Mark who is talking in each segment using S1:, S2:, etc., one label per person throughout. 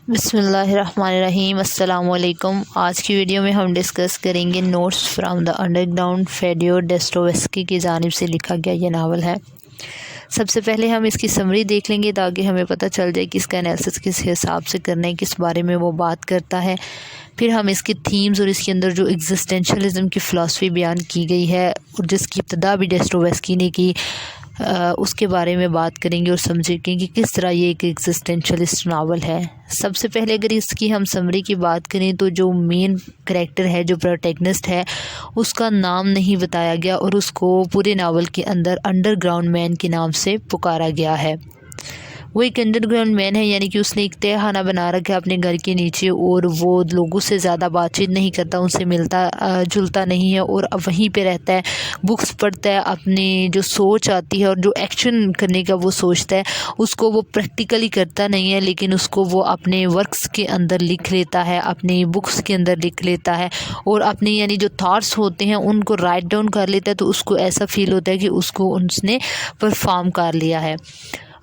S1: बिस्मिल्लाहिर्रहमानिर्रहीम अस्सलाम वालेकुम। आज की वीडियो में हम डिस्कस करेंगे नोट्स फ्रॉम द अंडरग्राउंड फेडियोर डोस्टोवेस्की की जानिब से लिखा गया ये नावल है। सबसे पहले हम इसकी समरी देख लेंगे ताकि हमें पता चल जाए कि इसका एनालिसिस किस हिसाब से करना है, किस बारे में वो बात करता है। फिर हम इसके थीम्स और इसके अंदर जो एग्जिस्टेंशलिज्म की फ़िलासफ़ी बयान की गई है और जिसकी इब्तिदा भी डोस्टोवेस्की ने की, उसके बारे में बात करेंगे और समझेंगे कि किस तरह ये एक एग्जिस्टेंशलिस्ट नावल है। सबसे पहले अगर इसकी हम समरी की बात करें तो जो मेन करैक्टर है, जो प्रोटैगनिस्ट है, उसका नाम नहीं बताया गया और उसको पूरे नावल के अंदर अंडरग्राउंड मैन के नाम से पुकारा गया है। वो एक अंडरग्राउंड मैन है, यानी कि उसने एक तहखाना बना रखा है अपने घर के नीचे और वो लोगों से ज़्यादा बातचीत नहीं करता, उनसे मिलता जुलता नहीं है और वहीं पे रहता है, बुक्स पढ़ता है। अपनी जो सोच आती है और जो एक्शन करने का वो सोचता है उसको वो प्रैक्टिकली करता नहीं है, लेकिन उसको वो अपने वर्क्स के अंदर लिख लेता है, अपनी बुक्स के अंदर लिख लेता है और अपने यानी जो थाट्स होते हैं उनको राइट डाउन कर लेता है। तो उसको ऐसा फील होता है कि उसको उसने परफॉर्म कर लिया है।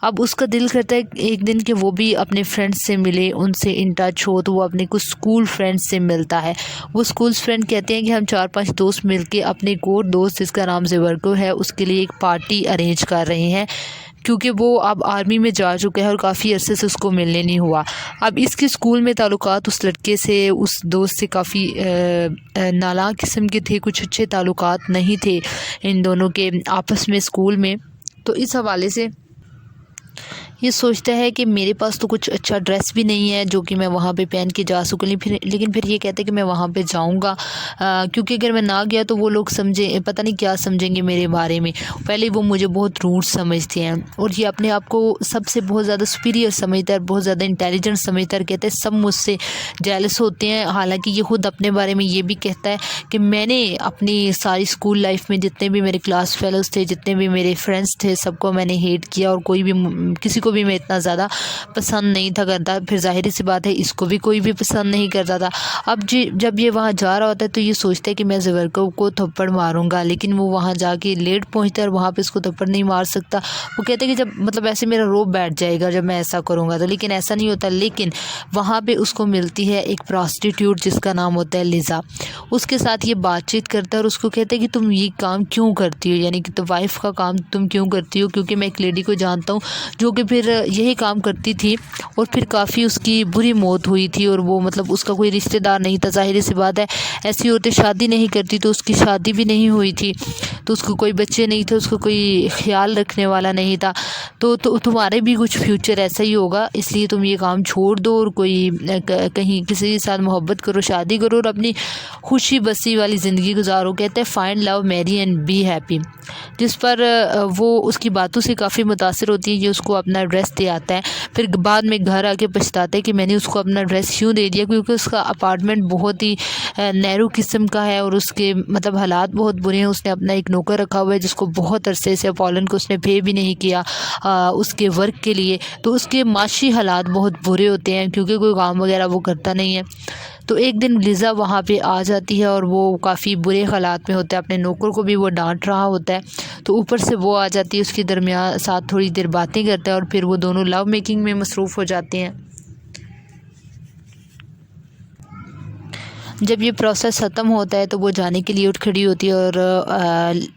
S1: अब उसका दिल करता है एक दिन कि वो भी अपने फ्रेंड्स से मिले, उनसे इन टच हो। तो वो अपने कुछ स्कूल फ्रेंड्स से मिलता है। वो स्कूल फ्रेंड कहते हैं कि हम 4-5 दोस्त मिलके अपने एक और दोस्त जिसका नाम ज़ेवर्को है उसके लिए एक पार्टी अरेंज कर रहे हैं, क्योंकि वो अब आर्मी में जा चुका है और काफ़ी अरसे से उसको मिलने नहीं हुआ। अब इसके स्कूल में ताल्लुकात उस लड़के से, उस दोस्त से काफ़ी नालायक किस्म के थे, कुछ अच्छे ताल्लुकात नहीं थे इन दोनों के आपस में स्कूल में। तो इस हवाले से ये सोचता है कि मेरे पास तो कुछ अच्छा ड्रेस भी नहीं है जो कि मैं वहाँ पे पहन के जा सकूँ, लेकिन फिर ये कहते हैं कि मैं वहाँ पे जाऊँगा, क्योंकि अगर मैं ना गया तो वो लोग पता नहीं क्या समझेंगे मेरे बारे में। पहले वो मुझे बहुत रूड समझते हैं और ये अपने आप को सबसे बहुत ज़्यादा सुपीरियर समझता है, बहुत ज़्यादा इंटेलिजेंट समझता है। कहते हैं सब मुझसे जेलस होते हैं। हालाँकि ये खुद अपने बारे में ये भी कहता है कि मैंने अपनी सारी स्कूल लाइफ में जितने भी मेरे क्लास फेलोज़ थे, जितने भी मेरे फ्रेंड्स थे, सबको मैंने हेट किया और किसी को भी मैं इतना ज़्यादा पसंद नहीं था करता। फिर ज़ाहिर सी बात है इसको भी कोई भी पसंद नहीं करता था। अब जब ये वहाँ जा रहा होता है तो ये सोचता है कि मैं ज़ेवर्को को थप्पड़ मारूंगा, लेकिन वो वहाँ जाके लेट पहुँचता है और वहाँ पे इसको थप्पड़ नहीं मार सकता। वो कहते हैं कि जब ऐसे मेरा रोब बैठ जाएगा जब मैं ऐसा करूँगा तो, लेकिन ऐसा नहीं होता। लेकिन वहाँ पर उसको मिलती है एक प्रॉस्टिट्यूट जिसका नाम होता है लिज़ा। उसके साथ ये बातचीत करता है और उसको कहता है कि तुम ये काम क्यों करती हो, यानी कि तो वाइफ का काम तुम क्यों करती हो। क्योंकि मैं एक लेडी को जानता हूँ जो कि फिर यही काम करती थी और फिर काफ़ी उसकी बुरी मौत हुई थी और वो उसका कोई रिश्तेदार नहीं था। ज़ाहिर सी बात है ऐसी औरतें शादी नहीं करती, तो उसकी शादी भी नहीं हुई थी, तो उसको कोई बच्चे नहीं थे, उसको कोई ख्याल रखने वाला नहीं था। तो तुम्हारे भी कुछ फ्यूचर ऐसा ही होगा, इसलिए तुम ये काम छोड़ दो और कोई कहीं किसी के साथ मोहब्बत करो, शादी करो और अपनी खुशी बसी वाली ज़िंदगी गुजारो। कहते हैं find love, marry and be happy. जिस पर वो उसकी बातों से काफ़ी मुतासिर होती है। ये उसको अपना एड्रेस दे आता है, फिर बाद में घर आके पछताता है कि मैंने उसको अपना एड्रेस क्यों दे दिया, क्योंकि उसका अपार्टमेंट बहुत ही नैरो किस्म का है और उसके हालात बहुत बुरे हैं। उसने अपना एक नौकर रखा हुआ है जिसको बहुत अरसे से पॉलन को उसने पे भी नहीं किया उसके वर्क के लिए। तो उसके माशी हालात बहुत बुरे होते हैं क्योंकि कोई काम वगैरह वो करता नहीं है। तो एक दिन लिज़ा वहाँ पे आ जाती है और वो काफ़ी बुरे हालात में होता है, अपने नौकर को भी वो डांट रहा होता है। तो ऊपर से वो आ जाती है, उसके दरमियान साथ थोड़ी देर बातें करता है और फिर वो दोनों लव मेकिंग में मसरूफ़ हो जाते हैं। जब ये प्रोसेस ख़त्म होता है तो वो जाने के लिए उठ खड़ी होती है और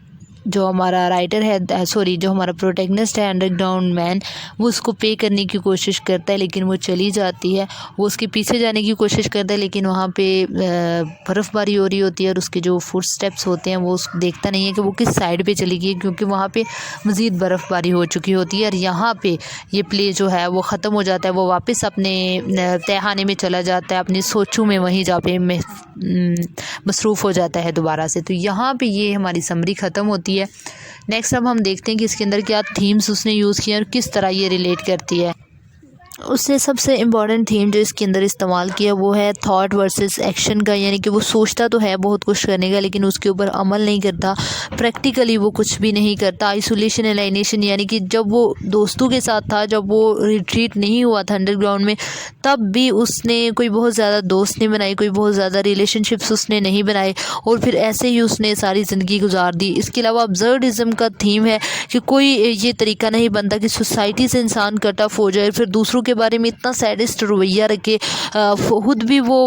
S1: जो हमारा राइटर है, जो हमारा प्रोटैगनिस्ट है अंडरग्राउंड मैन, वो उसको पे करने की कोशिश करता है, लेकिन वो चली जाती है। वो उसके पीछे जाने की कोशिश करता है, लेकिन वहाँ पे बर्फ़बारी हो रही होती है और उसके जो फुट स्टेप्स होते हैं वो देखता नहीं है कि वो किस साइड पे चली गई, क्योंकि वहाँ पे मज़ीद बर्फ़बारी हो चुकी होती है। और यहाँ पे ये प्ले जो है वो ख़त्म हो जाता है। वो वापस अपने तहखाने में चला जाता है, अपनी सोचों में वहीं जा पे मसरूफ़ हो जाता है दोबारा से। तो यहाँ पे ये हमारी समरी ख़त्म होती है। नेक्स्ट अब हम देखते हैं कि इसके अंदर क्या थीम्स उसने यूज़ किए और किस तरह ये रिलेट करती है। उसने सबसे इम्पॉर्टेंट थीम जो इसके अंदर इस्तेमाल किया वो है थॉट वर्सेस एक्शन का, यानी कि वो सोचता तो है बहुत कुछ करने का लेकिन उसके ऊपर अमल नहीं करता, प्रैक्टिकली वो कुछ भी नहीं करता। आइसोलेशन एलाइनेशन, यानी कि जब वो दोस्तों के साथ था, जब वो रिट्रीट नहीं हुआ था अंडरग्राउंड में, तब भी उसने कोई बहुत ज़्यादा दोस्त नहीं बनाई, कोई बहुत ज़्यादा रिलेशनशिप्स उसने नहीं बनाए और फिर ऐसे ही उसने सारी ज़िंदगी गुजार दी। इसके अलावा अब्सर्डिज़म का थीम है कि कोई ये तरीका नहीं बनता कि सोसाइटी से इंसान कट ऑफ हो जाए, फिर दूसरों के बारे में इतना सैडिस्ट रवैया रखे, खुद भी वो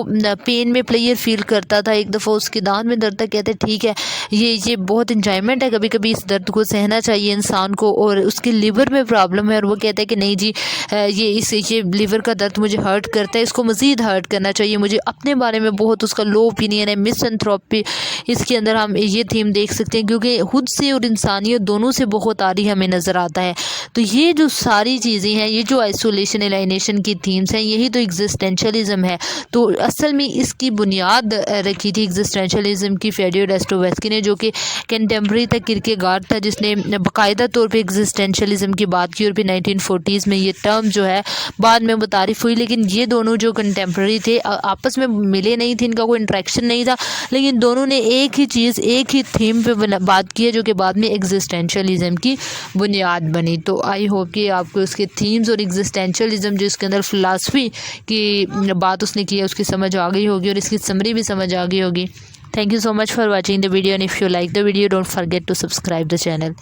S1: पेन में प्लेयर फील करता था। एक दफ़ा उसके दांत में दर्द था, कहते ठीक है ये बहुत इंजॉयमेंट है, कभी कभी इस दर्द को सहना चाहिए इंसान को, और उसके लिवर में प्रॉब्लम है और वो कहता है कि नहीं जी ये लिवर का दर्द मुझे हर्ट करता है, इसको मज़ीद हर्ट करना चाहिए। मुझे अपने बारे में बहुत उसका लो ओपिनियन है। मिसएंथ्रोपी इसके अंदर हम ये थीम देख सकते हैं, क्योंकि खुद से और इंसानियत दोनों से बहुत आरी हमें नज़र आता है। तो ये जो सारी चीज़ें हैं, ये जो आइसोलेशन एलाइनेशन की थीम्स हैं, यही तो एग्जिस्टेंशलिज्म है। तो असल में इसकी बुनियाद रखी थी एग्जिस्टेंशलिज्म की फेडियो डोस्टोवेस्की ने, जो कि कंटेम्प्रेरी था, किरकेगार्ड था, जिसने बाकायदा तौर पे एग्जिस्टेंशलिज्म की बात की। और फिर 1940s में ये टर्म जो है बाद में मुतारिफ हुई। लेकिन ये दोनों जो कंटेम्प्रेरी थे आपस में मिले नहीं थे, इनका कोई इंट्रैक्शन नहीं था, लेकिन दोनों ने एक ही चीज़ एक ही थीम पे बात की है, जो कि बाद में एग्जिस्टेंशलिज्म की बुनियाद बनी। तो आई होप कि आपको उसके थीम्स और एग्जिस्टेंशलिज्म जो इसके अंदर फ़िलासफ़ी की बात उसने की है उसकी समझ आ गई होगी, और इसकी समरी भी समझ आ गई होगी। Thank you so much for watching the video, and if you like the video, don't forget to subscribe the channel.